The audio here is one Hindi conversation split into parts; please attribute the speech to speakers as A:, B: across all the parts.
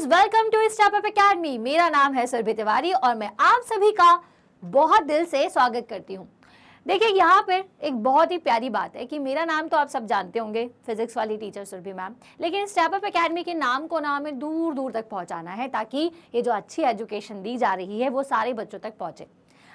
A: Friends, welcome to startup academy. मेरा नाम है सुरभि तिवारी और मैं आप सभी का बहुत दिल से स्वागत करती हूँ। देखिए, यहाँ पर एक बहुत ही प्यारी बात है कि मेरा नाम तो आप सब जानते होंगे, फिजिक्स वाली टीचर सुरभि मैम, लेकिन स्टार्टअप एकेडमी के नाम को ना हमें दूर दूर तक पहुँचाना है ताकि ये जो अच्छी एजुकेशन दी जा रही है वो सारे बच्चों तक पहुँचे।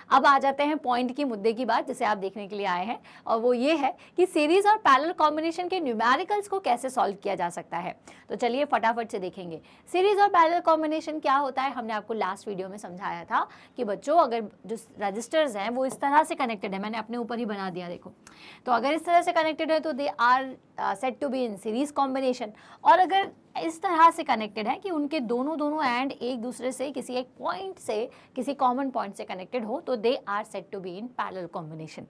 A: अब आ जाते हैं पॉइंट की, मुद्दे की बात जिसे आप देखने के लिए आए हैं, और वो ये है कि सीरीज और पैरेलल कॉम्बिनेशन के न्यूमेरिकल्स को कैसे सॉल्व किया जा सकता है। तो चलिए फटाफट से देखेंगे सीरीज और पैरेलल कॉम्बिनेशन क्या होता है। हमने आपको लास्ट वीडियो में समझाया था कि बच्चों, अगर जो रजिस्टर्स हैं वो इस तरह से कनेक्टेड है, मैंने अपने ऊपर ही बना दिया, देखो, तो अगर इस तरह से कनेक्टेड है तो they are said to be in series combination, और अगर इस तरह से कनेक्टेड है कि उनके दोनों एंड एक दूसरे से किसी एक पॉइंट से, किसी कॉमन पॉइंट से कनेक्टेड हो, तो they are said to be in parallel combination.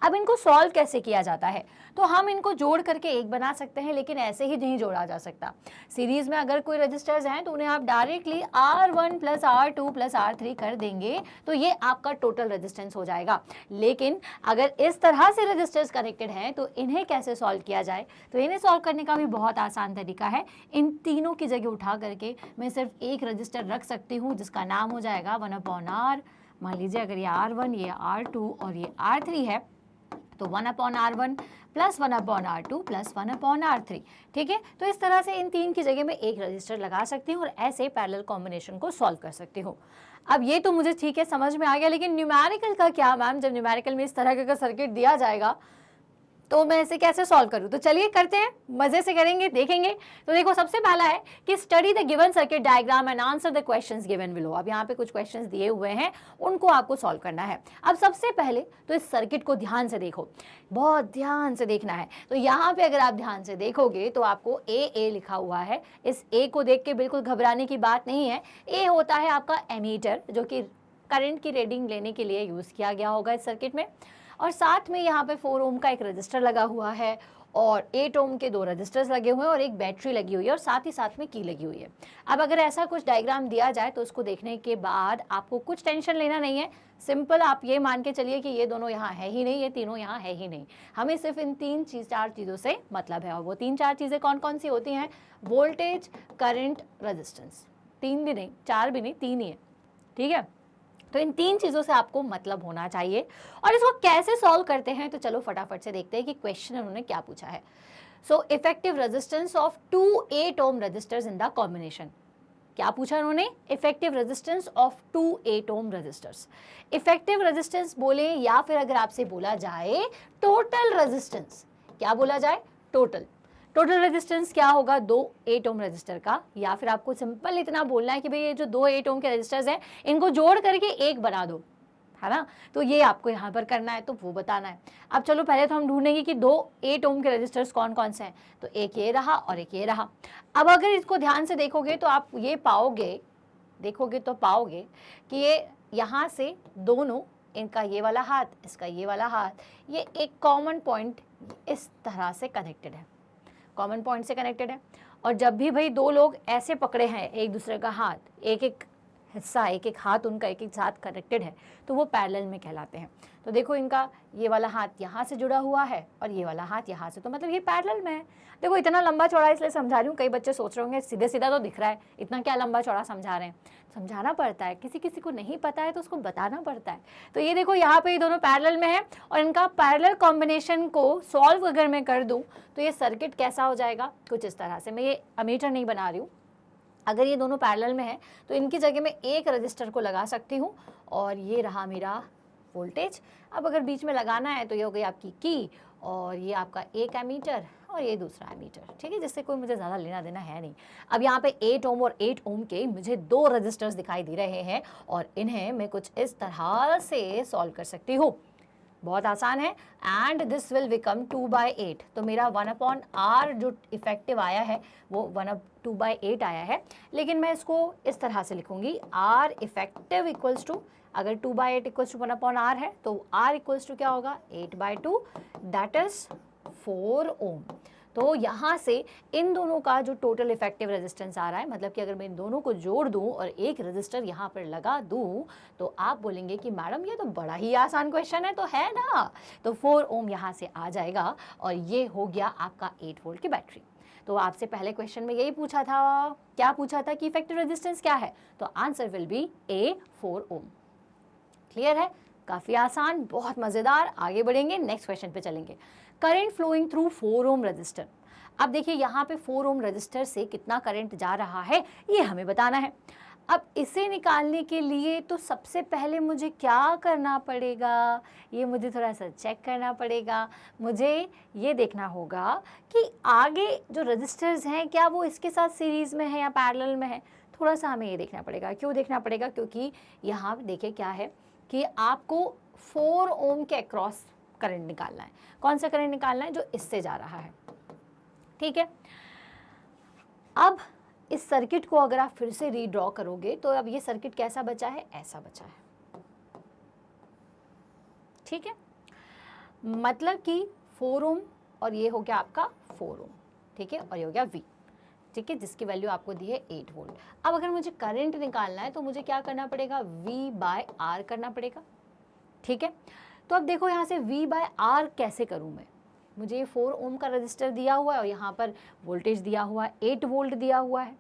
A: अब इनको सॉल्व कैसे किया जाता है? तो हम इनको जोड़ करके एक बना सकते हैं, लेकिन ऐसे ही नहीं जोड़ा जा सकता। सीरीज में अगर कोई रजिस्टर्स हैं तो उन्हें आप directly R1 plus R2 plus R3 कर देंगे तो ये आपका टोटल रेजिस्टेंस हो जाएगा। लेकिन अगर इस तरह से रजिस्टर्स कनेक्टेड हैं तो इन्हें कैसे सॉल्व किया जाए? तो इन्हें सॉल्व करने का भी बहुत आसान तरीका है। इन तीनों की जगह उठा करके मैं सिर्फ एक रजिस्टर रख सकती हूँ जिसका नाम हो जाएगा 1/R। मान लीजिए अगर ये R1, ये R2 और ये R3 है तो 1/R1 plus 1/R2 plus 1/R3। ठीक है, तो इस तरह से इन तीन की जगह में एक रजिस्टर लगा सकती हूँ और ऐसे पैरेलल कॉम्बिनेशन को सॉल्व कर सकती हूँ। अब ये तो मुझे ठीक है, समझ में आ गया, लेकिन न्यूमेरिकल का क्या मैम? जब न्यूमेरिकल में इस तरह का सर्किट दिया जाएगा तो मैं इसे कैसे सॉल्व करूं? तो चलिए करते हैं, मजे से करेंगे, देखेंगे। तो देखो, सबसे पहला है कि study the given circuit diagram and answer the questions given below. अब यहाँ पे कुछ क्वेश्चंस दिए हुए हैं, उनको आपको सॉल्व करना है। अब सबसे पहले तो इस सर्किट को ध्यान से देखो, बहुत ध्यान से देखना है। तो यहाँ पे अगर आप ध्यान से देखोगे तो आपको ए लिखा हुआ है। इस ए को देख के बिल्कुल घबराने की बात नहीं है। ए होता है आपका एमीटर, जो कि करंट की रीडिंग लेने के लिए यूज किया गया होगा इस सर्किट में। और साथ में यहाँ पे 4 ओम का एक रजिस्टर लगा हुआ है और 8 ओम के 2 रजिस्टर्स लगे हुए हैं और एक बैटरी लगी हुई है और साथ में की लगी हुई है। अब अगर ऐसा कुछ डायग्राम दिया जाए तो उसको देखने के बाद आपको कुछ टेंशन लेना नहीं है। सिंपल आप ये मान के चलिए कि ये दोनों यहाँ है ही नहीं, ये तीनों यहाँ है ही नहीं। हमें सिर्फ इन 3-4 चीज़ों से मतलब है, और वो 3-4 चीज़ें कौन कौन सी होती हैं? Voltage, current, resistance. 3 भी नहीं, 4 भी नहीं, 3 ही है। ठीक है, तो इन 3 चीज़ों से आपको मतलब होना चाहिए। और इसको कैसे सॉल्व करते हैं तो चलो फटाफट से देखते हैं कि क्वेश्चन उन्होंने क्या पूछा है। So effective resistance of 2 8 ohm resistors in the combination. क्या पूछा उन्होंने? Effective resistance of 2 8 ohm resistors. Effective resistance बोले या फिर अगर आपसे बोला जाए टोटल रेजिस्टेंस, क्या बोला जाए? टोटल रेजिस्टेंस क्या होगा 2 8 ओम रजिस्टर का? या फिर आपको सिंपल इतना बोलना है कि भाई ये जो 2 8 ओम के रजिस्टर्स हैं इनको जोड़ करके एक बना दो, है ना? तो ये आपको यहाँ पर करना है, तो वो बताना है। अब चलो पहले तो हम ढूंढेंगे कि 2 8 ओम के रजिस्टर्स कौन कौन से हैं। तो एक ये रहा और एक ये रहा। अब अगर इसको ध्यान से देखोगे तो आप ये पाओगे, देखोगे तो पाओगे कि ये यहाँ से दोनों, इनका ये वाला हाथ, इसका ये वाला हाथ, ये एक कॉमन पॉइंट इस तरह से कनेक्टेड है, कॉमन पॉइंट से कनेक्टेड है। और जब भी भाई 2 लोग ऐसे पकड़े हैं एक दूसरे का हाथ, एक हिस्सा, एक हाथ उनका एक साथ कनेक्टेड है, तो वो पैरेलल में कहलाते हैं। तो देखो, इनका ये वाला हाथ यहाँ से जुड़ा हुआ है और ये वाला हाथ यहाँ से, तो मतलब ये पैरेलल में है। देखो, इतना लंबा चौड़ा इसलिए समझा रही हूँ, कई बच्चे सोच रहे होंगे सीधे सीधा तो दिख रहा है, इतना क्या लंबा चौड़ा समझा रहे हैं। समझाना पड़ता है, किसी किसी को नहीं पता है तो उसको बताना पड़ता है। तो ये देखो, यहाँ पे ये दोनों पैरेलल में है और इनका पैरेलल कॉम्बिनेशन को सॉल्व अगर मैं कर दूँ तो ये सर्किट कैसा हो जाएगा? कुछ इस तरह से। मैं ये एमीटर नहीं बना रही हूँ। अगर ये दोनों पैरेलल में है तो इनकी जगह में एक रजिस्टर को लगा सकती हूँ और ये रहा मेरा वोल्टेज। अब अगर बीच में लगाना है तो ये हो गई आपकी की, और ये आपका एक एमीटर और ये दूसरा एमीटर। ठीक है, जिससे कोई मुझे ज़्यादा लेना देना है नहीं। अब यहाँ पे 8 ओम और 8 ओम के मुझे 2 रजिस्टर्स दिखाई दे रहे हैं और इन्हें मैं कुछ इस तरह से सॉल्व कर सकती हूँ। बहुत आसान है। And this will become 2/8। तो मेरा 1/R जो इफेक्टिव आया है वो 2/8 आया है, लेकिन मैं इसको इस तरह से लिखूंगी, R इफेक्टिव इक्वल्स टू, अगर 2/8 इक्वल्स टू 1/R है तो R इक्वल्स टू क्या होगा? 8/2, दैट इज 4 ओम। तो यहाँ से इन दोनों का जो टोटल इफेक्टिव रेजिस्टेंस आ रहा है, मतलब कि अगर मैं इन दोनों को जोड़ दूं और एक रेजिस्टर यहाँ पर लगा दूं तो आप बोलेंगे कि मैडम ये तो बड़ा ही आसान क्वेश्चन है, तो है ना? तो 4 ओम यहाँ से आ जाएगा और ये हो गया आपका 8 वोल्ट की बैटरी। तो आपसे पहले क्वेश्चन में यही पूछा था, क्या पूछा था कि इफेक्टिव रेजिस्टेंस क्या है, तो answer will be a 4 ohm. Clear है, काफी आसान, बहुत मजेदार। आगे बढ़ेंगे, नेक्स्ट क्वेश्चन पे चलेंगे। Current flowing through 4 ohm register. अब देखिए यहाँ पे 4 ओम रजिस्टर से कितना करंट जा रहा है ये हमें बताना है। अब इसे निकालने के लिए तो सबसे पहले मुझे क्या करना पड़ेगा, ये मुझे थोड़ा सा चेक करना पड़ेगा। मुझे ये देखना होगा कि आगे जो रजिस्टर्स हैं क्या वो इसके साथ सीरीज में है या पैरेलल में है, थोड़ा सा हमें ये देखना पड़ेगा। क्यों देखना पड़ेगा, क्योंकि यहाँ देखिए क्या है कि आपको 4 ओम के अक्रॉस करंट निकालना है। कौन सा करंट निकालना है, जो इससे जा रहा है, ठीक है। अब इस सर्किट को अगर आप फिर से रीड्रॉ करोगे तो अब ये सर्किट कैसा बचा है, ऐसा बचा है, ठीक है। मतलब कि 4 ओम और ये हो गया आपका 4 ओम, ठीक है, और ये हो गया V, ठीक है, जिसकी वैल्यू आपको दी है 8 वोल्ट। अब अगर मुझे करंट निकालना है तो मुझे क्या करना पड़ेगा, V/R करना पड़ेगा, ठीक है। तो अब देखो यहाँ से V/R कैसे करूँ मैं, मुझे ये 4 ओम का रजिस्टर दिया हुआ है और यहाँ पर वोल्टेज दिया हुआ है, 8 वोल्ट दिया हुआ है,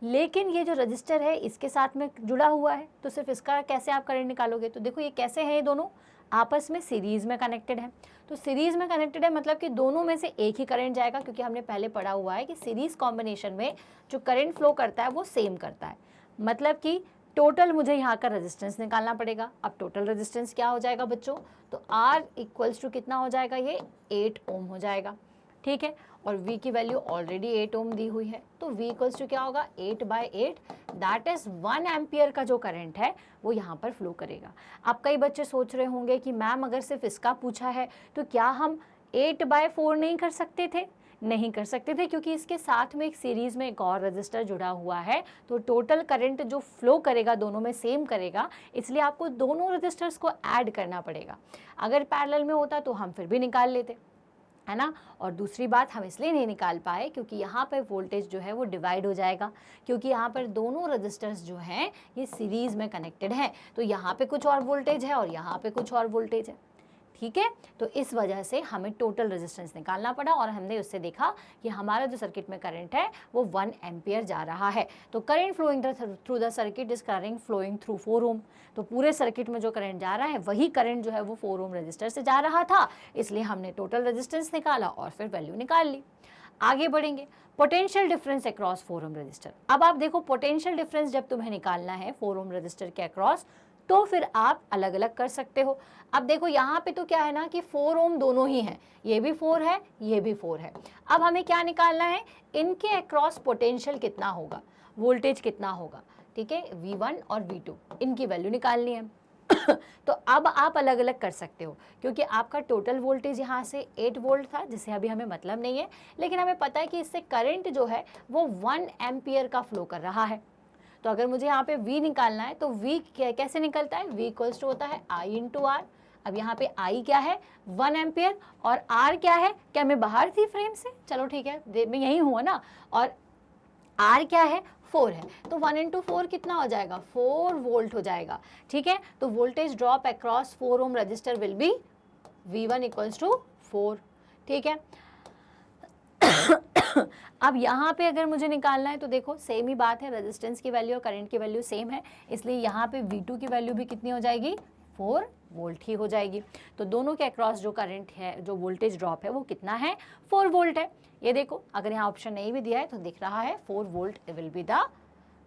A: लेकिन ये जो रजिस्टर है इसके साथ में जुड़ा हुआ है, तो सिर्फ इसका कैसे आप करंट निकालोगे। तो देखो ये कैसे है, ये दोनों आपस में सीरीज में कनेक्टेड है। तो सीरीज में कनेक्टेड है मतलब कि दोनों में से एक ही करंट जाएगा, क्योंकि हमने पहले पढ़ा हुआ है कि सीरीज कॉम्बिनेशन में जो करंट फ्लो करता है वो सेम करता है। मतलब कि टोटल मुझे यहाँ का रेजिस्टेंस निकालना पड़ेगा। अब टोटल रेजिस्टेंस क्या हो जाएगा बच्चों, तो R इक्वल्स टू कितना हो जाएगा, ये 8 ओम हो जाएगा, ठीक है। और V की वैल्यू ऑलरेडी 8 ओम दी हुई है, तो V इक्वल्स टू क्या होगा, 8/8, दैट इज 1 एम्पियर का जो करंट है वो यहाँ पर फ्लो करेगा। अब कई बच्चे सोच रहे होंगे कि मैम अगर सिर्फ इसका पूछा है तो क्या हम 8/4 नहीं कर सकते थे, नहीं कर सकते थे, क्योंकि इसके साथ में एक सीरीज में एक और रजिस्टर जुड़ा हुआ है, तो टोटल करंट जो फ्लो करेगा दोनों में सेम करेगा, इसलिए आपको दोनों रजिस्टर्स को ऐड करना पड़ेगा। अगर पैरेलल में होता तो हम फिर भी निकाल लेते, है ना। और दूसरी बात, हम इसलिए नहीं निकाल पाए क्योंकि यहाँ पर वोल्टेज जो है वो डिवाइड हो जाएगा, क्योंकि यहाँ पर दोनों रजिस्टर्स जो हैं ये सीरीज में कनेक्टेड हैं, तो यहाँ पे कुछ और वोल्टेज है और यहाँ पे कुछ और वोल्टेज है, ठीक है। तो इस वजह से हमें टोटल रेजिस्टेंस निकालना पड़ा और हमने उससे देखा कि हमारा जो सर्किट में करंट है वो 1 एम्पियर जा रहा है। तो current flowing through the circuit is current flowing through 4 ohm. तो पूरे सर्किट में जो करंट जा रहा है वही करंट जो है वो 4 ओम रजिस्टर से जा रहा था, इसलिए हमने टोटल रेजिस्टेंस निकाला और फिर वैल्यू निकाल ली। आगे बढ़ेंगे, potential difference across 4 ohm register. अब आप देखो पोटेंशियल डिफरेंस जब तुम्हें निकालना है 4 ओम रजिस्टर के अक्रॉस, तो फिर आप अलग अलग कर सकते हो। अब देखो यहाँ पे तो क्या है ना कि 4 ओम दोनों ही हैं, ये भी 4 है, ये भी 4 है। अब हमें क्या निकालना है, इनके अक्रॉस पोटेंशियल कितना होगा, वोल्टेज कितना होगा, ठीक है, V1 और V2, इनकी वैल्यू निकालनी है। तो अब आप अलग अलग कर सकते हो, क्योंकि आपका टोटल वोल्टेज यहाँ से 8 वोल्ट था, जिससे अभी हमें मतलब नहीं है, लेकिन हमें पता है कि इससे करंट जो है वो 1 एम्पियर का फ्लो कर रहा है। तो अगर मुझे यहाँ पे V निकालना है तो V कैसे निकलता है, V इक्वल्स टू होता है I इंटू R। अब यहाँ पे I क्या है, 1 एम्पियर, और R क्या है, क्या मैं बाहर थी फ्रेम से, चलो ठीक है, मैं यही हुआ ना, और R क्या है, 4 है, तो 1 इंटू 4 कितना हो जाएगा, 4 वोल्ट हो जाएगा, ठीक है। तो voltage drop across 4 ohm resistor will be V1 equals to 4, ठीक है। अब यहाँ पे अगर मुझे निकालना है तो देखो सेम ही बात है, रेजिस्टेंस की वैल्यू और करंट की वैल्यू सेम है, इसलिए यहाँ पे V2 की वैल्यू भी कितनी हो जाएगी, 4 वोल्ट ही हो जाएगी। तो दोनों के अक्रॉस जो करंट है, जो वोल्टेज ड्रॉप है वो कितना है, 4 वोल्ट है। ये देखो अगर यहाँ ऑप्शन नहीं भी दिया है तो दिख रहा है 4 volt will be the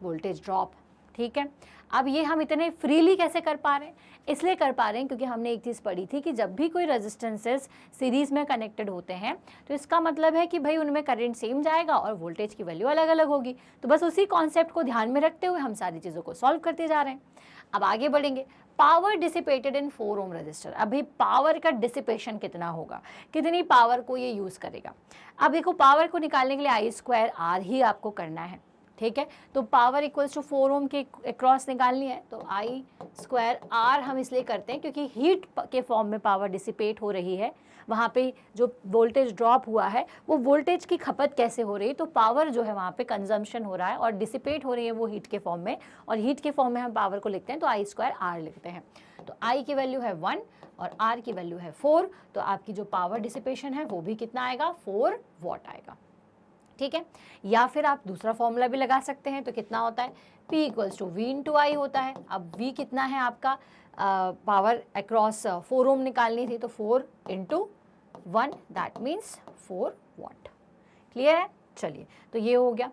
A: voltage drop, ठीक है। अब ये हम इतने फ्रीली कैसे कर पा रहे हैं, इसलिए कर पा रहे हैं क्योंकि हमने एक चीज़ पढ़ी थी कि जब भी कोई रेजिस्टेंसेस सीरीज में कनेक्टेड होते हैं तो इसका मतलब है कि भाई उनमें करंट सेम जाएगा और वोल्टेज की वैल्यू अलग अलग होगी। तो बस उसी कॉन्सेप्ट को ध्यान में रखते हुए हम सारी चीज़ों को सॉल्व करते जा रहे हैं। अब आगे बढ़ेंगे, power dissipated in 4 ohm resistor. अभी पावर का डिसिपेशन कितना होगा, कितनी पावर को ये यूज़ करेगा। अब देखो पावर को निकालने के लिए I² R ही आपको करना है, ठीक है। तो पावर इक्वल्स टू 4 ओम के अक्रॉस निकालनी है, तो I² R हम इसलिए करते हैं क्योंकि हीट के फॉर्म में पावर डिसिपेट हो रही है, वहाँ पे जो वोल्टेज ड्रॉप हुआ है वो वोल्टेज की खपत कैसे हो रही है, तो पावर जो है वहाँ पे कंजम्पशन हो रहा है और डिसिपेट हो रही है वो हीट के फॉर्म में, और हीट के फॉर्म में हम पावर को लिखते हैं तो I² R लिखते हैं। तो I की वैल्यू है 1 और R की वैल्यू है 4, तो आपकी जो पावर डिसिपेशन है वो भी कितना आएगा, 4 वॉट आएगा, ठीक है। या फिर आप दूसरा फॉर्मूला भी लगा सकते हैं, तो कितना होता है, P equals to V into I होता है। अब V कितना है आपका, पावर अक्रॉस 4 ओम निकालनी थी, तो 4 into 1 that means 4 watt. Clear है? चलिए, तो ये हो गया।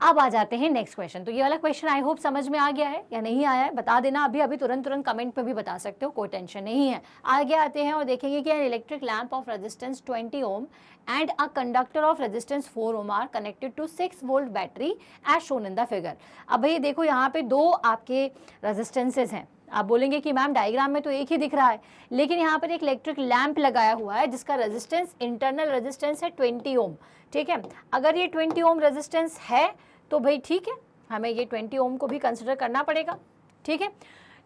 A: अब आ जाते हैं नेक्स्ट क्वेश्चन। तो ये वाला क्वेश्चन आई होप समझ में आ गया है या नहीं आया है, बता देना अभी अभी तुरंत कमेंट पे भी बता सकते हो, कोई टेंशन नहीं है। आगे आते हैं और देखेंगे कि an electric lamp of resistance 20 ohm and a conductor of resistance 4 ohm are connected to 6 volt battery as shown in the figure. अब भाई देखो यहाँ पे दो आपके रेजिस्टेंसेज हैं। आप बोलेंगे कि मैम डायग्राम में तो एक ही दिख रहा है, लेकिन यहाँ पर एक इलेक्ट्रिक लैंप लगाया हुआ है जिसका रेजिस्टेंस, इंटरनल रेजिस्टेंस है 20 ओम। ठीक है, अगर ये 20 ओम रेजिस्टेंस है तो भाई ठीक है, हमें ये 20 ओम को भी कंसिडर करना पड़ेगा। ठीक है,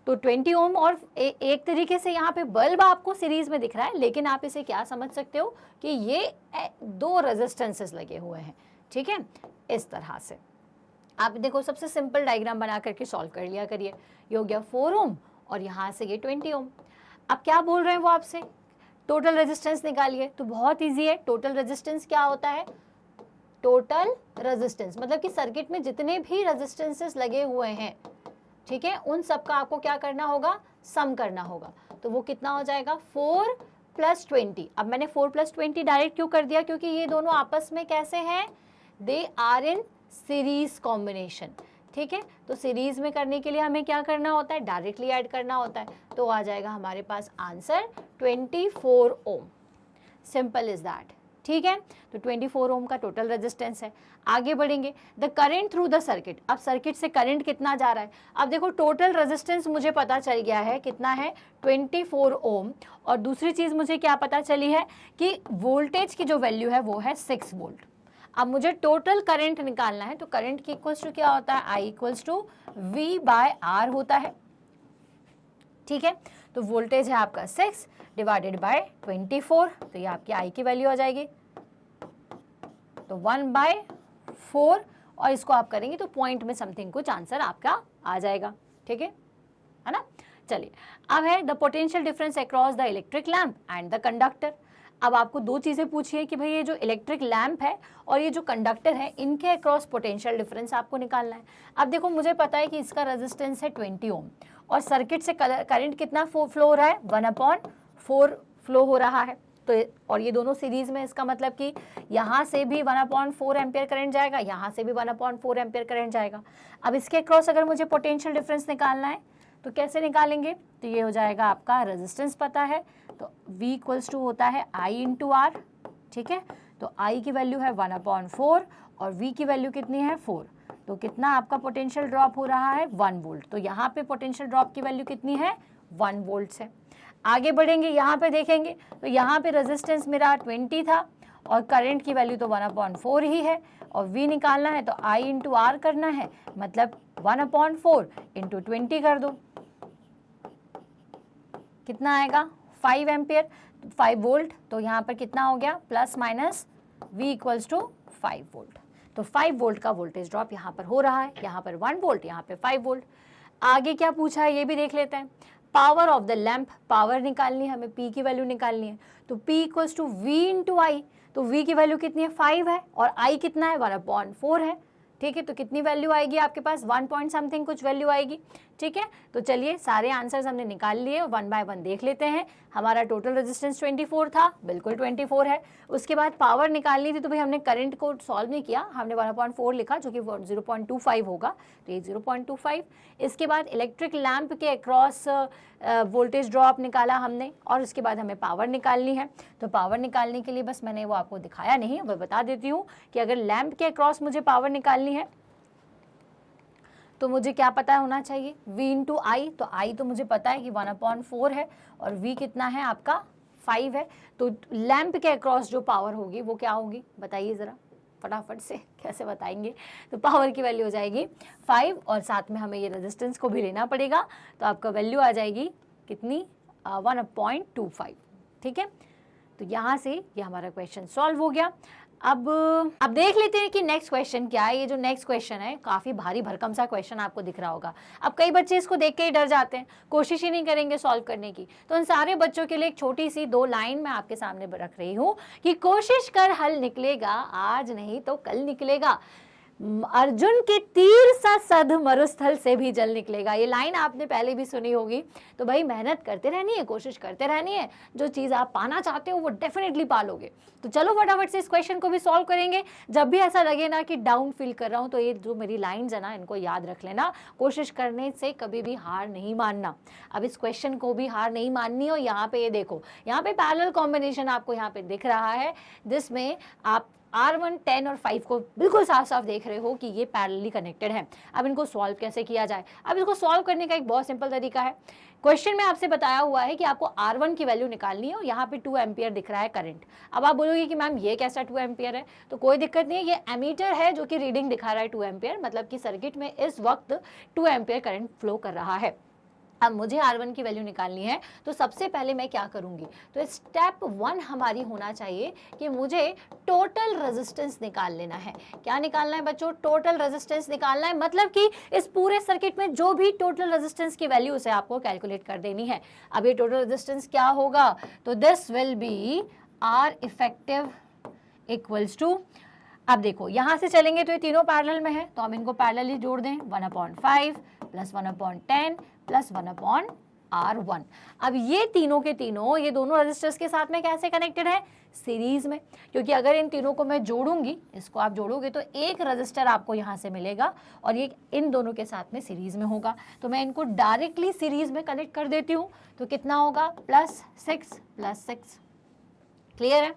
A: तो 20 ओम और एक तरीके से यहाँ पे बल्ब आपको सीरीज में दिख रहा है, लेकिन आप इसे क्या समझ सकते हो कि ये दो रेजिस्टेंसेस लगे हुए हैं। ठीक है, इस तरह से आप देखो, सबसे सिंपल डायग्राम बना करके सॉल्व कर लिया करिए। ये हो गया 4 ओम और यहाँ से ये 20 ओम। अब क्या बोल रहे हैं वो आपसे, टोटल रेजिस्टेंस निकालिए। तो बहुत ईजी है, टोटल रेजिस्टेंस क्या होता है, टोटल रेजिस्टेंस मतलब कि सर्किट में जितने भी रेजिस्टेंसेस लगे हुए हैं, ठीक है, उन सब का आपको क्या करना होगा, सम करना होगा। तो वो कितना हो जाएगा, 4 + 20। अब मैंने 4 + 20 डायरेक्ट क्यों कर दिया, क्योंकि ये दोनों आपस में कैसे हैं, they are in series combination. ठीक है, तो सीरीज में करने के लिए हमें क्या करना होता है, डायरेक्टली ऐड करना होता है। तो आ जाएगा हमारे पास answer 24 ohm. Simple is that. ठीक है, तो 24 ओम का टोटल रेजिस्टेंस है। आगे बढ़ेंगे, the current through the circuit. अब सर्किट से करंट कितना जा रहा है, अब देखो टोटल रेजिस्टेंस मुझे पता चल गया है कितना है, 24 ओम। और दूसरी चीज मुझे क्या पता चली है कि वोल्टेज की जो वैल्यू है वो है 6 वोल्ट। अब मुझे टोटल करंट निकालना है, तो करंट की इक्वल्स टू क्या होता है, I इक्वल्स टू V/R होता है। ठीक है, तो वोल्टेज है आपका 6 डिवाइडेड बाय 24, तो ये आपकी I की वैल्यू आ जाएगी, तो 1/4, और इसको आप करेंगे तो पॉइंट में समथिंग कुछ आंसर आपका आ जाएगा। ठीक है ना। चलिए, अब है the potential difference across the electric lamp and the conductor. अब आपको दो चीज़ें पूछी है कि भाई ये जो इलेक्ट्रिक लैंप है और ये जो कंडक्टर है, इनके अक्रॉस पोटेंशियल डिफरेंस आपको निकालना है। अब देखो मुझे पता है कि इसका रेजिस्टेंस है 20 ओम और सर्किट से करंट कितना फ्लो हो रहा है, 1/4 फ्लो हो रहा है। तो और ये दोनों सीरीज में, इसका मतलब कि यहाँ से भी 1/4 एम्पियर करंट जाएगा, यहाँ से भी 1/4 एम्पियर करंट जाएगा। अब इसके अक्रॉस अगर मुझे पोटेंशियल डिफरेंस निकालना है तो कैसे निकालेंगे, तो ये हो जाएगा आपका रेजिस्टेंस पता है, तो V इक्वल्स टू होता है I इंटू R। ठीक है, तो I की वैल्यू है 1/4 और V की वैल्यू कितनी है 4, तो कितना आपका पोटेंशियल ड्रॉप हो रहा है, 1 वोल्ट। तो यहाँ पे पोटेंशियल ड्रॉप की वैल्यू कितनी है, 1 वोल्ट है। आगे बढ़ेंगे, यहाँ पे देखेंगे तो यहाँ पे रेजिस्टेंस मेरा 20 था और करंट की वैल्यू तो 1/4 ही है, और V निकालना है तो I इंटू R करना है, मतलब 1/4 इंटू 20 कर दो, कितना आएगा, 5 एम्पियर, 5 वोल्ट। तो यहाँ पर कितना हो गया, plus minus V equals to 5 volt. तो 5 वोल्ट का वोल्टेज ड्रॉप यहाँ पर हो रहा है, यहाँ पर 1 वोल्ट, यहाँ पे 5 वोल्ट। आगे क्या पूछा है ये भी देख लेते हैं। Power of the lamp, power निकालनी है हमें, P की वैल्यू निकालनी है, तो P equals to V into I. तो V की वैल्यू कितनी है, 5 है, और I कितना है, 1/4 है। ठीक है, तो कितनी वैल्यू आएगी आपके पास, 1 पॉइंट समथिंग कुछ वैल्यू आएगी। ठीक है, तो चलिए सारे आंसर्स हमने निकाल लिए, 1 बाय 1 देख लेते हैं। हमारा टोटल रेजिस्टेंस 24 था, बिल्कुल 24 है। उसके बाद पावर निकालनी थी, तो भाई हमने करंट को सॉल्व नहीं किया, हमने 1/4 लिखा जो कि 0.25 होगा, तो ये 0.25। इसके बाद इलेक्ट्रिक लैंप के अक्रॉस वोल्टेज ड्रॉप निकाला हमने, और उसके बाद हमें पावर निकालनी है। तो पावर निकालने के लिए बस मैंने वो आपको दिखाया नहीं, मैं बता देती हूँ कि अगर लैंप के अक्रॉस मुझे पावर निकालनी है तो मुझे क्या पता होना चाहिए, V इंटू आई। तो I तो मुझे पता है कि 1/4 है, और V कितना है आपका 5 है। तो लैंप के अक्रॉस जो पावर होगी वो क्या होगी, बताइए ज़रा फटाफट से, कैसे बताएंगे। तो पावर की वैल्यू हो जाएगी 5, और साथ में हमें ये रेजिस्टेंस को भी लेना पड़ेगा, तो आपका वैल्यू आ जाएगी कितनी, 1/25। ठीक है, तो यहाँ से ये हमारा क्वेश्चन सॉल्व हो गया। अब देख लेते हैं कि नेक्स्ट क्वेश्चन क्या है। ये जो नेक्स्ट क्वेश्चन है काफी भारी भरकम सा क्वेश्चन आपको दिख रहा होगा। अब कई बच्चे इसको देख के ही डर जाते हैं, कोशिश ही नहीं करेंगे सॉल्व करने की। तो उन सारे बच्चों के लिए एक छोटी सी 2 लाइन मैं आपके सामने रख रही हूँ कि कोशिश कर हल निकलेगा, आज नहीं तो कल निकलेगा। अर्जुन के तीर सा सध मरुस्थल से भी जल निकलेगा। ये लाइन आपने पहले भी सुनी होगी। तो भाई मेहनत करते रहनी है, कोशिश करते रहनी है, जो चीज़ आप पाना चाहते हो वो डेफिनेटली पालोगे। तो चलो फटाफट से इस क्वेश्चन को भी सॉल्व करेंगे। जब भी ऐसा लगे ना कि डाउन फील कर रहा हूँ तो ये जो मेरी लाइन्स है ना, इनको याद रख लेना। कोशिश करने से कभी भी हार नहीं मानना। अब इस क्वेश्चन को भी हार नहीं माननी हो। यहाँ पे ये देखो, यहाँ पे पैरेलल कॉम्बिनेशन आपको यहाँ पे दिख रहा है, जिसमें आप R1, 10 और 5 को बिल्कुल साफ साफ देख रहे हो कि ये पैरेलली कनेक्टेड है। अब इनको सॉल्व कैसे किया जाए? अब इसको सॉल्व करने का एक बहुत सिंपल तरीका है। क्वेश्चन में आपसे बताया हुआ है कि आपको R1 की वैल्यू निकालनी है और यहाँ पे 2 एम्पियर दिख रहा है करंट। अब आप बोलोगे कि मैम ये कैसा 2 एम्पियर है? तो कोई दिक्कत नहीं है, ये एमीटर है जो कि रीडिंग दिखा रहा है 2 एम्पियर, मतलब कि सर्किट में इस वक्त 2 एम्पियर करंट फ्लो कर रहा है। अब मुझे R1 की वैल्यू निकालनी है, तो सबसे पहले मैं क्या करूंगी? तो स्टेप 1 हमारी होना चाहिए कि मुझे टोटल रेजिस्टेंस निकाल लेना है। क्या निकालना है बच्चों? टोटल रेजिस्टेंस निकालना है, मतलब कि इस पूरे सर्किट में जो भी टोटल रेजिस्टेंस की वैल्यू उसे आपको कैलकुलेट कर देनी है। अब ये टोटल रेजिस्टेंस क्या होगा? तो this will be R effective equals to, अब देखो यहां से चलेंगे तो ये तीनों पैरेलल में है, तो हम इनको पैरेलली जोड़ दें। 1/5 प्लस 1/10 प्लस 1/R1। अब ये तीनों के तीनों, ये दोनों रेजिस्टर्स के साथ में कैसे कनेक्टेड है? सीरीज में, क्योंकि अगर इन तीनों को मैं जोड़ूंगी, इसको आप जोड़ोगे तो एक रजिस्टर आपको यहाँ से मिलेगा और ये इन दोनों के साथ में सीरीज में होगा। तो मैं इनको डायरेक्टली सीरीज में कनेक्ट कर देती हूँ। तो कितना होगा? +6 + 6। क्लियर है?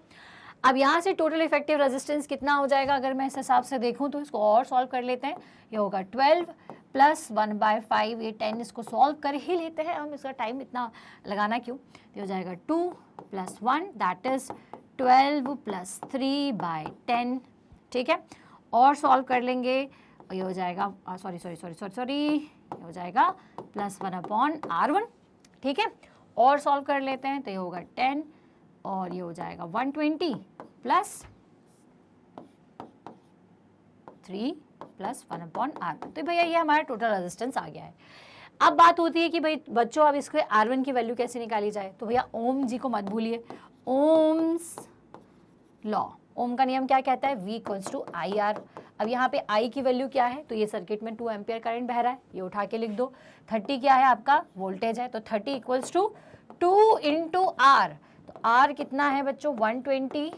A: अब यहाँ से टोटल इफेक्टिव रेजिस्टेंस कितना हो जाएगा? अगर मैं इस हिसाब से देखूँ तो इसको और सॉल्व कर लेते हैं। ये होगा 12 प्लस 1/5, ये 10, इसको सॉल्व कर ही लेते हैं हम, इसका टाइम इतना लगाना क्यों। ये हो जाएगा 2 + 1 दैट इज 12 प्लस 3/10। ठीक है, और सॉल्व कर लेंगे। ये हो जाएगा ये हो जाएगा +1/R1। ठीक है, और सॉल्व कर लेते हैं। तो ये होगा 10 और ये हो जाएगा 120 प्लस 3 प्लस 1/R1। तो भैया ये हमारा टोटल रेजिस्टेंस आ गया है। अब बात होती है कि भाई बच्चों अब इसके R1 की वैल्यू कैसे निकाली जाए? तो भैया ओम जी को मत भूलिए, ओम्स लॉ, ओम का नियम क्या कहता है? V = IR। अब यहाँ पे I की वैल्यू क्या है? तो ये सर्किट में 2 एम्पियर करंट बह रहा है, ये उठा के लिख दो। 30 क्या है आपका? वोल्टेज है, तो 30 = 2 × R। तो R कितना है बच्चों? 120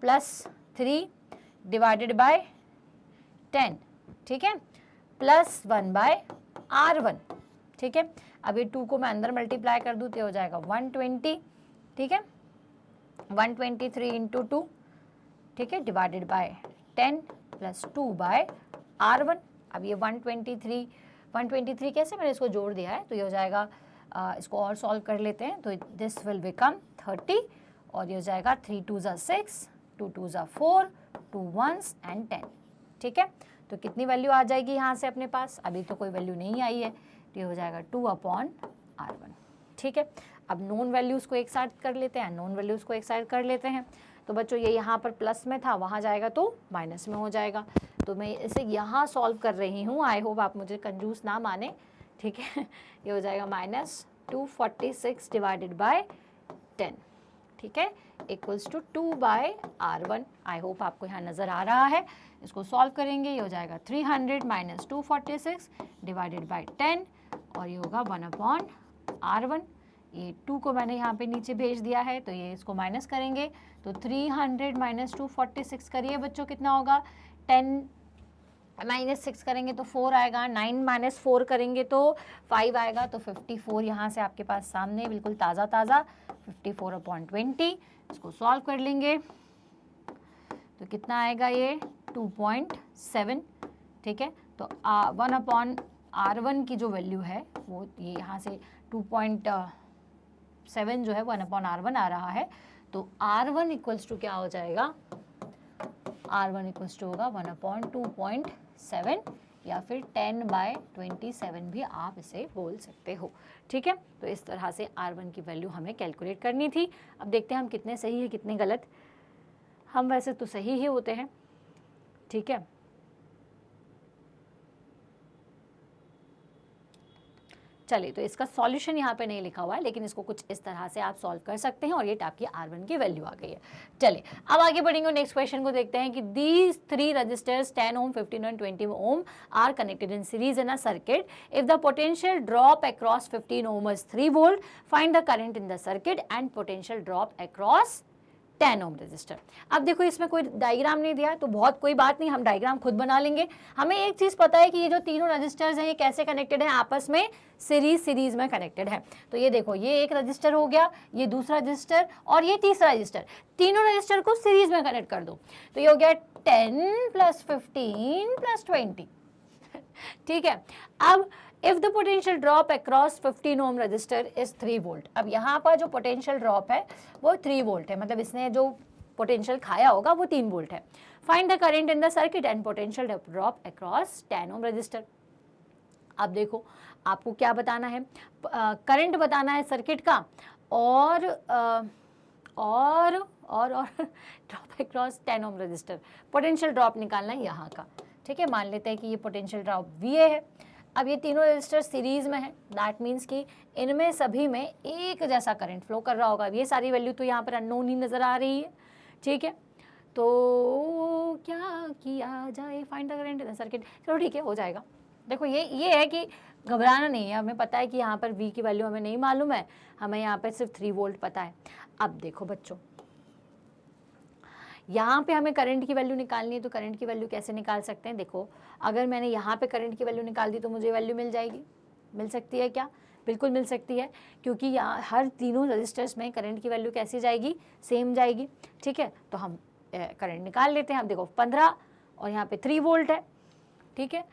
A: प्लस 3 डिवाइडेड बाय 10। ठीक है, प्लस 1/R1। ठीक है, अब ये 2 को मैं अंदर मल्टीप्लाई कर दूँ तो हो जाएगा 120। ठीक है, 123 × 2, ठीक है, डिवाइडेड बाय 10 प्लस 2/R1। अब ये 123 कैसे मैंने इसको जोड़ दिया है, तो ये हो जाएगा, इसको और सॉल्व कर लेते हैं। तो दिस विल बिकम 30 और ये हो जाएगा 3 × 2 = 6, 2 × 2 = 4, 2 1s and 10। ठीक है, तो कितनी वैल्यू आ जाएगी यहाँ से अपने पास? अभी तो कोई वैल्यू नहीं आई है, तो ये हो जाएगा 2/R1। ठीक है, अब नोन वैल्यूज़ को एक साइड कर लेते हैं, नोन वैल्यूज़ को एक साइड कर लेते हैं। तो बच्चों ये यहाँ पर प्लस में था, वहाँ जाएगा तो माइनस में हो जाएगा। तो मैं इसे यहाँ सॉल्व कर रही हूँ, आई होप आप मुझे कंजूस ना माने। ठीक है, ये हो जाएगा -246 डिवाइडेड बाय 10। ठीक है, equals to 2/R1। I hope आपको यहाँ नज़र आ रहा है। इसको सॉल्व करेंगे, ये हो जाएगा 300 - 246 डिवाइडेड बाय 10 और ये होगा 1/R1। ये 2 को मैंने यहाँ पे नीचे भेज दिया है, तो ये इसको माइनस करेंगे तो 300 - 246 करिए बच्चों, कितना होगा? 10 -6 करेंगे तो 4 आएगा, 9 - 4 करेंगे तो 5 आएगा, तो 54 यहाँ से आपके पास सामने बिल्कुल ताज़ा 54/20। इसको सॉल्व कर लेंगे तो कितना आएगा? ये 2.7। ठीक है, तो 1/R1 की जो वैल्यू है वो ये यहाँ से 2.7 जो है 1/R1 आ रहा है। तो R1 इक्वल्स टू क्या हो जाएगा? R1 इक्वल्स टू होगा 1/2.7 या फिर 10/27 भी आप इसे बोल सकते हो। ठीक है, तो इस तरह से R1 की वैल्यू हमें कैलकुलेट करनी थी। अब देखते हैं हम कितने सही है कितने गलत। हम वैसे तो सही ही होते हैं, ठीक है। चलिए, तो इसका सॉल्यूशन यहाँ पे नहीं लिखा हुआ है, लेकिन इसको कुछ इस तरह से आप सॉल्व कर सकते हैं और ये आपकी R1 की वैल्यू आ गई है। चलिए, अब आगे बढ़ेंगे, नेक्स्ट क्वेश्चन को देखते हैं कि these 3 resistors 10 ohm, 15 and 20 ohm are connected in series in a circuit. If the potential drop across 15 ohm is 3 volt, find the current in the circuit and potential drop across 10 ohm resistor. अब देखो, इसमें कोई डायग्राम नहीं दिया है तो बहुत कोई बात नहीं, हम डायग्राम खुद बना लेंगे। हमें एक चीज पता है कि ये जो तीनों रजिस्टर्स हैं ये कैसे कनेक्टेड हैं, आपस में सीरीज में कनेक्टेड है। तो ये देखो, ये एक रजिस्टर हो गया, ये दूसरा रजिस्टर और ये तीसरा रजिस्टर, तीनों रजिस्टर को सीरीज में कनेक्ट कर दो तो ये हो गया 10 + 15 + 20, ठीक है। अब if the potential drop across 15 ohm register is 3 volt, अब यहाँ पर जो पोटेंशियल ड्रॉप है वो 3 वोल्ट है, मतलब इसने जो पोटेंशियल खाया होगा वो 3 वोल्ट है। Find the current in the circuit and potential drop across 10 ohm resistor. अब देखो, आपको क्या बताना है, करंट बताना है सर्किट का और drop across 10 ohm register, potential drop निकालना है यहाँ का, ठीक है। मान लेते हैं कि ये पोटेंशियल ड्रॉप VA है। अब ये तीनों रजिस्टर सीरीज में है, दैट मीन्स कि इनमें सभी में एक जैसा करंट फ्लो कर रहा होगा। ये सारी वैल्यू तो यहाँ पर अननोन ही नज़र आ रही है, ठीक है। तो क्या किया जाए, find the current in the circuit. चलो ठीक है, हो जाएगा। देखो, ये है कि घबराना नहीं है, हमें पता है कि यहाँ पर V की वैल्यू हमें नहीं मालूम है, हमें यहाँ पर सिर्फ 3 वोल्ट पता है। अब देखो बच्चों, यहाँ पे हमें करंट की वैल्यू निकालनी है, तो करंट की वैल्यू कैसे निकाल सकते हैं। देखो, अगर मैंने यहाँ पे करंट की वैल्यू निकाल दी तो मुझे वैल्यू मिल जाएगी, मिल सकती है क्या, बिल्कुल मिल सकती है, क्योंकि यहाँ हर तीनों रजिस्टर्स में करंट की वैल्यू कैसी जाएगी, सेम जाएगी, ठीक है। तो हम करंट निकाल लेते हैं। अब देखो 15 और यहाँ पे 3 वोल्ट है, ठीक है।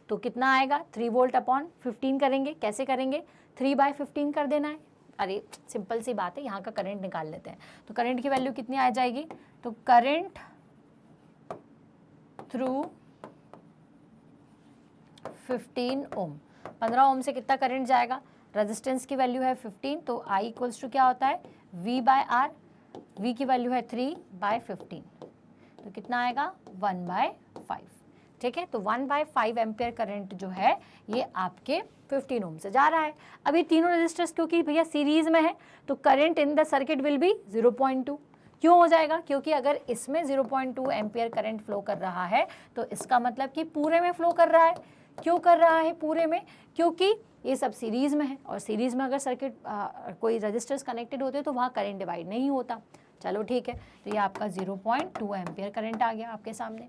A: तो कितना आएगा, 3 वोल्ट अपॉन 15 करेंगे, कैसे करेंगे, 3/15 कर देना है। अरे सिंपल सी बात है, यहाँ का करंट निकाल लेते हैं। तो करंट की वैल्यू कितनी आ जाएगी, तो करंट थ्रू 15 ohm, 15 ohm से कितना करंट जाएगा, रेजिस्टेंस की वैल्यू है 15, तो I इक्वल्स टू क्या होता है, V/R, V की वैल्यू है 3/15, तो कितना आएगा 1/5, ठीक है। तो 1/5 एम्पियर करंट जो है ये आपके 15 ohm से जा रहा है। अब ये तीनों रजिस्टर्स क्योंकि भैया सीरीज में है तो current in the circuit will be 0.2। क्यों हो जाएगा, क्योंकि अगर इसमें 0.2 एम्पियर करंट फ्लो कर रहा है तो इसका मतलब कि पूरे में फ्लो कर रहा है। क्यों कर रहा है पूरे में, क्योंकि ये सब सीरीज में है और सीरीज में अगर सर्किट कोई रजिस्टर्स कनेक्टेड होते तो वहाँ करंट डिवाइड नहीं होता। चलो ठीक है, तो ये आपका 0.2 एम्पियर करंट आ गया आपके सामने।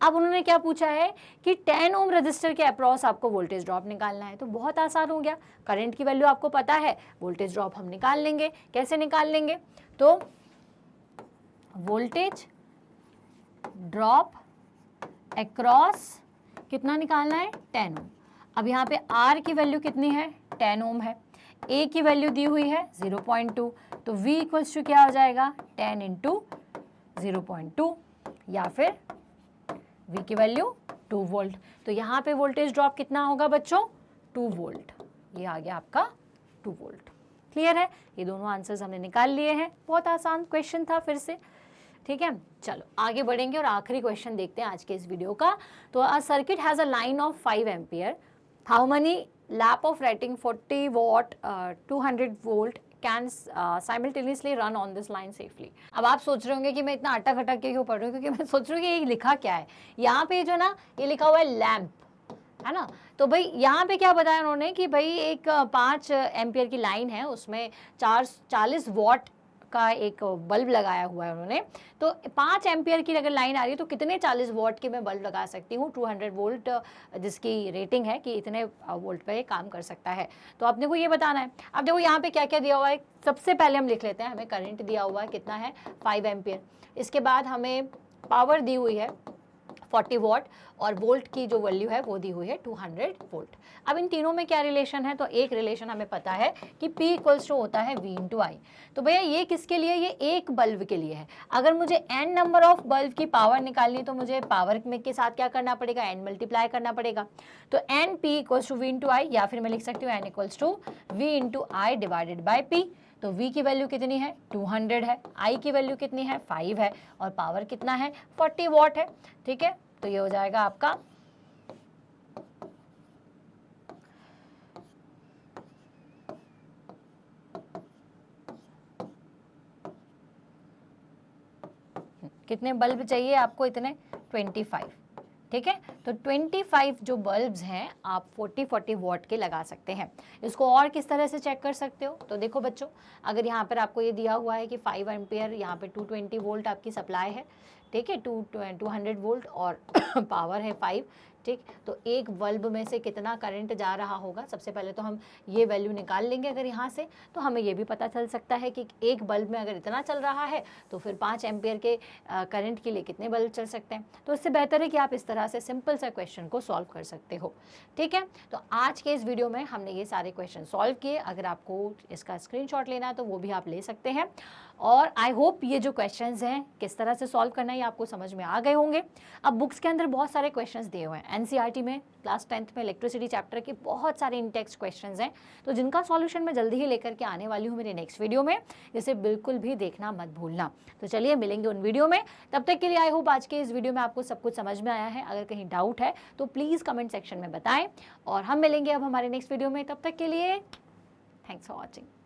A: अब उन्होंने क्या पूछा है कि 10 ohm रजिस्टर के अक्रॉस आपको वोल्टेज ड्रॉप निकालना है, तो बहुत आसान हो गया, करंट की वैल्यू आपको पता है, वोल्टेज ड्रॉप हम निकाल लेंगे। कैसे निकाल लेंगे, तो वोल्टेज ड्रॉप अक्रॉस कितना निकालना है, 10 ohm। अब यहाँ पे R की वैल्यू कितनी है, 10 ohm है, A की वैल्यू दी हुई है 0.2, तो V इक्वल्स टू क्या हो जाएगा, 10 × 0.2 या फिर V की वैल्यू 2 वोल्ट। तो यहाँ पे वोल्टेज ड्रॉप कितना होगा बच्चों, 2 वोल्ट। ये आ गया आपका 2 वोल्ट। क्लियर है, ये दोनों आंसर्स हमने निकाल लिए हैं। बहुत आसान क्वेश्चन था फिर से, ठीक है। चलो आगे बढ़ेंगे और आखिरी क्वेश्चन देखते हैं आज के इस वीडियो का। तो a circuit has a line of 5 ampere, how many lap of rating 40 what 200 volt can simultaneously run on this line safely. अब आप सोच रहे होंगे कि मैं इतना अटक अटक के क्यों पढ़ रही हूँ, क्योंकि मैं सोच रही हूँ कि ये लिखा क्या है। यहाँ पे जो ना ये लिखा हुआ है लैम्प, है ना। तो भाई यहाँ पे क्या बताया उन्होंने कि भाई एक 5 एम्पियर की लाइन है, उसमें 40 वॉट का एक बल्ब लगाया हुआ है उन्होंने। तो 5 एम्पियर की अगर लाइन आ रही है तो कितने 40 वॉट के मैं बल्ब लगा सकती हूँ, 200 वोल्ट जिसकी रेटिंग है कि इतने वोल्ट पे काम कर सकता है। तो अपने को ये बताना है। अब देखो यहाँ पे क्या क्या दिया हुआ है, सबसे पहले हम लिख लेते हैं, हमें करंट दिया हुआ है कितना है, 5 एम्पियर। इसके बाद हमें पावर दी हुई है 40 वॉट और वोल्ट की जो वैल्यू है वो दी हुई है 200 वोल्ट। अब इन तीनों में क्या रिलेशन है, तो एक रिलेशन हमें पता है कि P इक्वल्स टू होता है V × I। तो भैया ये किसके लिए, ये एक बल्ब के लिए है। अगर मुझे n नंबर ऑफ बल्ब की पावर निकालनी है तो मुझे पावर में के साथ क्या करना पड़ेगा, n मल्टीप्लाई करना पड़ेगा। तो n P equals to V × I, या फिर मैं लिख सकती हूँ n equals to V × I divided by P। तो V की वैल्यू कितनी है 200 है, I की वैल्यू कितनी है 5 है और पावर कितना है 40 वॉट है। ठीक है, तो ये हो जाएगा आपका कितने बल्ब चाहिए आपको, इतने 25। ठीक है, तो 25 जो बल्ब्स हैं आप 40 वॉट के लगा सकते हैं। इसको और किस तरह से चेक कर सकते हो, तो देखो बच्चों, अगर यहाँ पर आपको ये दिया हुआ है कि 5 एम्पियर, यहाँ पे 220 वोल्ट आपकी सप्लाई है, ठीक है, 200 वोल्ट और पावर है 5, ठीक, तो एक बल्ब में से कितना करंट जा रहा होगा, सबसे पहले तो हम ये वैल्यू निकाल लेंगे। अगर यहाँ से तो हमें ये भी पता चल सकता है कि एक बल्ब में अगर इतना चल रहा है तो फिर 5 एम्पियर के करंट के लिए कितने बल्ब चल सकते हैं। तो इससे बेहतर है कि आप इस तरह से सिंपल सा क्वेश्चन को सॉल्व कर सकते हो। ठीक है, तो आज के इस वीडियो में हमने ये सारे क्वेश्चन सॉल्व किए। अगर आपको इसका स्क्रीनशॉट लेना है तो वो भी आप ले सकते हैं। और आई होप ये जो क्वेश्चंस हैं किस तरह से सॉल्व करना है ये आपको समझ में आ गए होंगे। अब बुक्स के अंदर बहुत सारे क्वेश्चंस दिए हुए हैं, एनसीईआरटी में क्लास 10th में इलेक्ट्रिसिटी चैप्टर के बहुत सारे इन टेक्स्ट क्वेश्चंस हैं, तो जिनका सॉल्यूशन मैं जल्दी ही लेकर के आने वाली हूँ मेरे नेक्स्ट वीडियो में, जिसे बिल्कुल भी देखना मत भूलना। तो चलिए मिलेंगे उन वीडियो में, तब तक के लिए आई होप आज के इस वीडियो में आपको सब कुछ समझ में आया है। अगर कहीं डाउट है तो प्लीज़ कमेंट सेक्शन में बताएं और हम मिलेंगे अब हमारे नेक्स्ट वीडियो में। तब तक के लिए थैंक्स फॉर वॉचिंग।